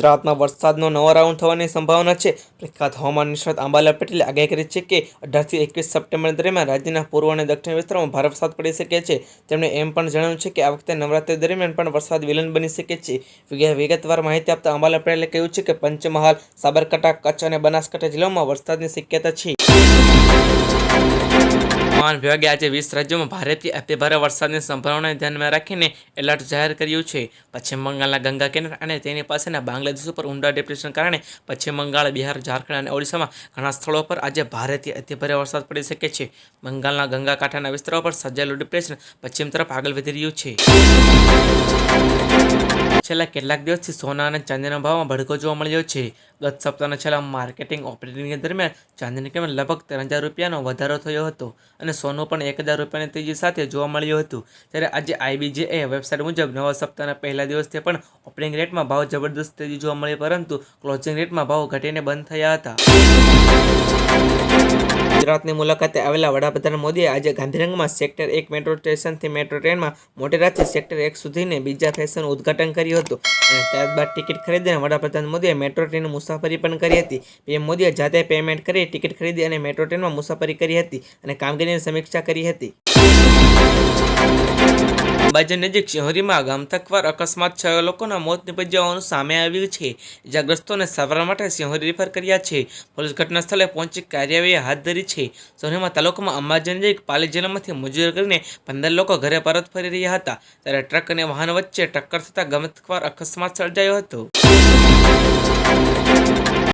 ગુજરાતમાં વરસાદનો નવો રાઉન્ડ થવાની સંભાવના છે। પ્રખ્યાત હવામાન નિષ્ણાત અંબાલાલ પટેલે આગાહી કરી છે કે 18 થી 21 સપ્ટેમ્બર દરમિયાન રાજ્યના પૂર્વ અને દક્ષિણ વિસ્તારોમાં ભારે વરસાદ પડી શકે છે। તેમણે એમ પણ જણાવ્યું છે કે આ વખતે નવરાત્રી દરમિયાન પણ વરસાદ વિલન બની શકે છે। વિગતવાર માહિતી આપતા અંબાલાલ પટેલે કહ્યું છે કે પંચમહાલ, સાબરકાંઠા, કચ્છ અને બનાસકાંઠા જિલ્લાઓમાં વરસાદની શક્યતા છે। હવામાન વિભાગે આજે 20 રાજ્યોમાં ભારેથી અતિભારે વરસાદની સંભાવનાને ધ્યાનમાં રાખીને એલર્ટ જાહેર કર્યું છે। પશ્ચિમ બંગાળના ગંગા કિનારે અને તેની પાસેના બાંગ્લાદેશ ઉપર ઊંડા ડિપ્રેશન કારણે પશ્ચિમ બંગાળ, બિહાર, ઝારખંડ અને ઓડિશામાં ઘણા સ્થળો પર આજે ભારેથી અતિભારે વરસાદ પડી શકે છે। બંગાળના ગંગા કાંઠાના વિસ્તારો પર સર્જાયેલું ડિપ્રેશન પશ્ચિમ તરફ આગળ વધી રહ્યું છે। છેલ્લા કેટલાક દિવસથી સોના અને ચાંદીના ભાવમાં ભડકો જોવા મળ્યો છે। ગત સપ્તાહના છેલ્લા માર્કેટિંગ ઓપરેટિંગ દરમિયાન ચાંદીની કિંમત લગભગ 3000 રૂપિયાનો વધારો થયો હતો અને સોનું પણ 1000 રૂપિયાની તેજી સાથે જોવા મળ્યું હતું। ત્યારે આજે IBJA વેબસાઇટ મુજબ નવા સપ્તાહના પહેલા દિવસથી પણ ઓપનિંગ રેટમાં ભાવ જબરદસ્ત તેજી જોવા મળી, પરંતુ ક્લોઝિંગ રેટમાં ભાવ ઘટીને બંધ થયા હતા। ગુજરાતની મુલાકાતે આવેલા વડાપ્રધાન મોદીએ આજે ગાંધીનગરમાં સેક્ટર 1 મેટ્રો સ્ટેશનથી મેટ્રો ટ્રેનમાં મોટી રાતથી સેક્ટર 1 સુધીને બીજા ફેઝનું ઉદ્ઘાટન કર્યું હતું અને ત્યારબાદ ટિકિટ ખરીદીને વડાપ્રધાન મોદીએ મેટ્રો ટ્રેનની મુસાફરી પણ કરી હતી। PM મોદીએ જાતે પેમેન્ટ કરી ટિકિટ ખરીદી અને મેટ્રો ટ્રેનમાં મુસાફરી કરી હતી અને કામગીરીની સમીક્ષા કરી હતી। અંબાજી નજીક શિહોરીમાં ગમખ્વાર અકસ્માત 6 લોકોના મોત નીપજ્યા હોવાનું સામે આવ્યું છે। ઇજાગ્રસ્તોને સારવાર માટે શિહોરી રેફર કર્યા છે। પોલીસ ઘટના સ્થળે પહોંચી કાર્યવાહી હાથ ધરી છે। શિહોરીમાં તાલુકામાં અંબાજી નજીક પાલી જિલ્લામાંથી મજૂરી કરીને 15 લોકો ઘરે પરત ફરી રહ્યા હતા, ત્યારે ટ્રક અને વાહન વચ્ચે ટક્કર થતાં ગમખ્વાર અકસ્માત સર્જાયો હતો।